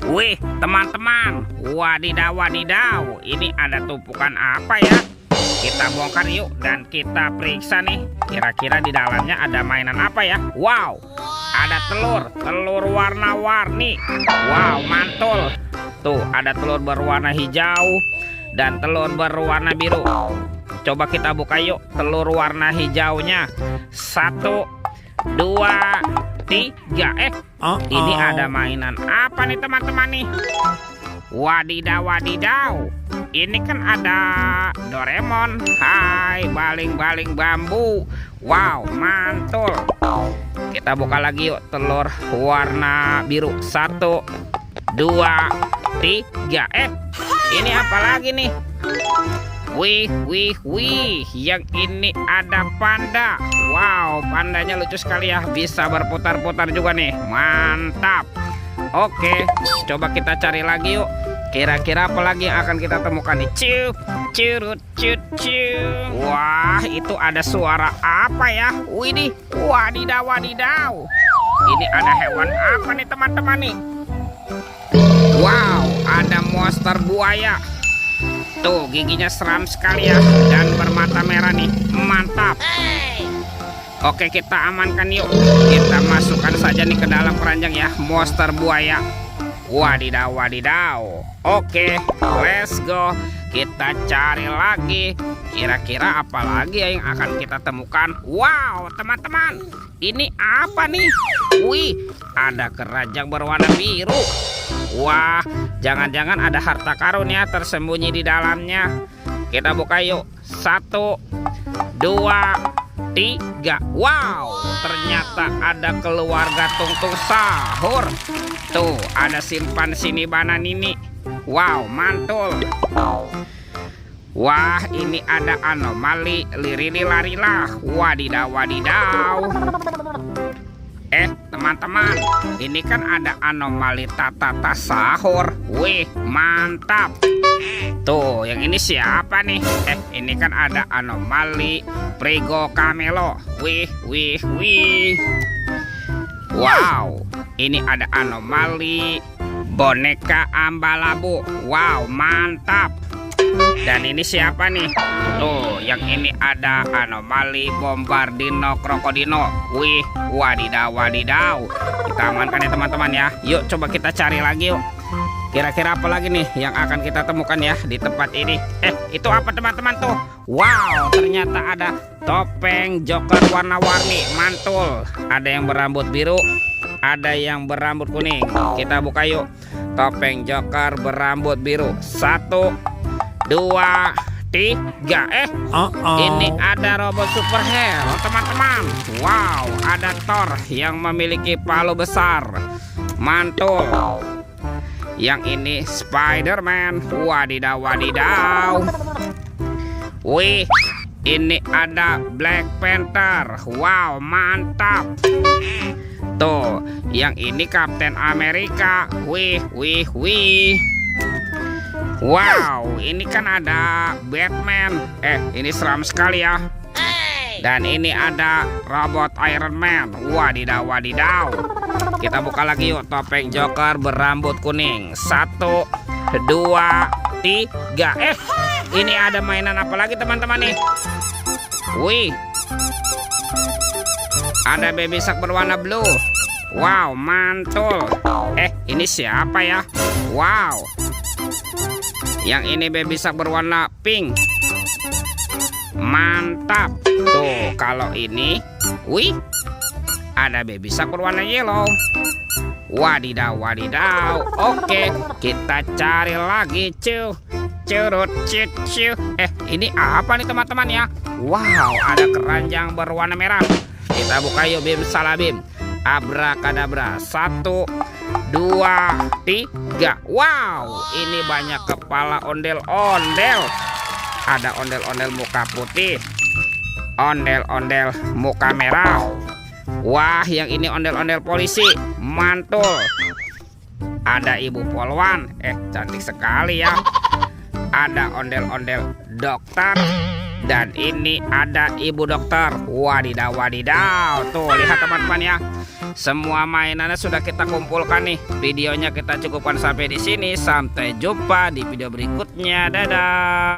Wih, teman-teman, wadidaw wadidaw, ini ada tumpukan apa ya? Kita bongkar yuk dan kita periksa nih. Kira-kira di dalamnya ada mainan apa ya? Wow, ada telur warna-warni. Wow, mantul. Tuh, ada telur berwarna hijau dan telur berwarna biru. Coba kita buka yuk telur warna hijaunya. 1, 2, 3. Ini ada mainan apa nih teman-teman nih? Wadidaw wadidaw, ini kan ada Doraemon. Hai, baling-baling bambu. Wow, mantul. Kita buka lagi yuk telur warna biru. 1, 2, 3. Ini apa lagi nih? Wih, yang ini ada panda. Wow, pandanya lucu sekali ya, bisa berputar-putar juga nih. Mantap. Oke, coba kita cari lagi yuk. Kira-kira apa lagi yang akan kita temukan nih? Curut. Wah, itu ada suara apa ya? Widih, wadidaw wadidaw. Ini ada hewan apa nih teman-teman nih? Wow, ada monster buaya. Tuh, giginya seram sekali ya dan bermata merah nih. Mantap. Oke, kita amankan yuk. Kita masukkan saja nih ke dalam keranjang ya, monster buaya. Wadidaw wadidaw. Oke, let's go. Kita cari lagi. Kira-kira apa lagi yang akan kita temukan? Wow, teman-teman, ini apa nih? Wih, ada keranjang berwarna biru. Wah, jangan-jangan ada harta karun ya tersembunyi di dalamnya. Kita buka yuk. 1, 2, 3. Wow, ternyata ada keluarga tungtung sahur. Tuh, ada simpansi Nibana Nini. Wow, mantul. Wah, ini ada anomali Lirililarila. Wadidaw wadidaw. Teman-teman, ini kan ada anomali Tatata sahur. Wih, mantap. Tuh, yang ini siapa nih? Ini kan ada anomali Prigo Camelo. Wih. Wow, ini ada anomali boneka Ambalabu. Wow, mantap. Dan ini siapa nih? Tuh, yang ini ada anomali Bombardino Krokodino. Wih, wadidaw wadidaw. Kita amankan ya teman-teman ya. Yuk, coba kita cari lagi yuk. Kira-kira apa lagi nih yang akan kita temukan ya di tempat ini? Itu apa teman-teman tuh? Wow, ternyata ada topeng Joker warna-warni. Mantul. Ada yang berambut biru, ada yang berambut kuning. Kita buka yuk. Topeng Joker berambut biru. 1, 2, 3. Ini ada robot superhero teman-teman. Wow, ada Thor yang memiliki palu besar. Mantul. Yang ini Spider-Man. Wadidaw wadidaw. Wih, ini ada Black Panther. Wow, mantap. Tuh, yang ini Kapten Amerika. Wih. Wow, ini kan ada Batman. Ini seram sekali ya. Dan ini ada robot Iron Man. Wadidaw wadidaw. Kita buka lagi yuk topeng Joker berambut kuning. 1, 2, 3. Ini ada mainan apa lagi teman-teman nih? Wih, ada baby shark berwarna blue. Wow, mantul. Ini siapa ya? Wow, yang ini baby shark berwarna pink. Mantap. Tuh, kalau ini, wih, ada baby shark berwarna yellow. Wadidaw wadidaw. Oke, kita cari lagi curut. Ini apa nih teman-teman ya? Wow, ada keranjang berwarna merah. Kita buka yuk, bim salabim. Abrakadabra. 1, 2, 3. Wow, ini banyak kepala ondel-ondel. Ada ondel-ondel muka putih, ondel-ondel muka merah. Wah, yang ini ondel-ondel polisi. Mantul. Ada ibu polwan. Cantik sekali ya. Ada ondel-ondel dokter. Dan ini ada ibu dokter. Wadidaw wadidaw. Tuh, lihat teman-teman ya. Semua mainannya sudah kita kumpulkan nih. Videonya kita cukupkan sampai di sini. Sampai jumpa di video berikutnya. Dadah.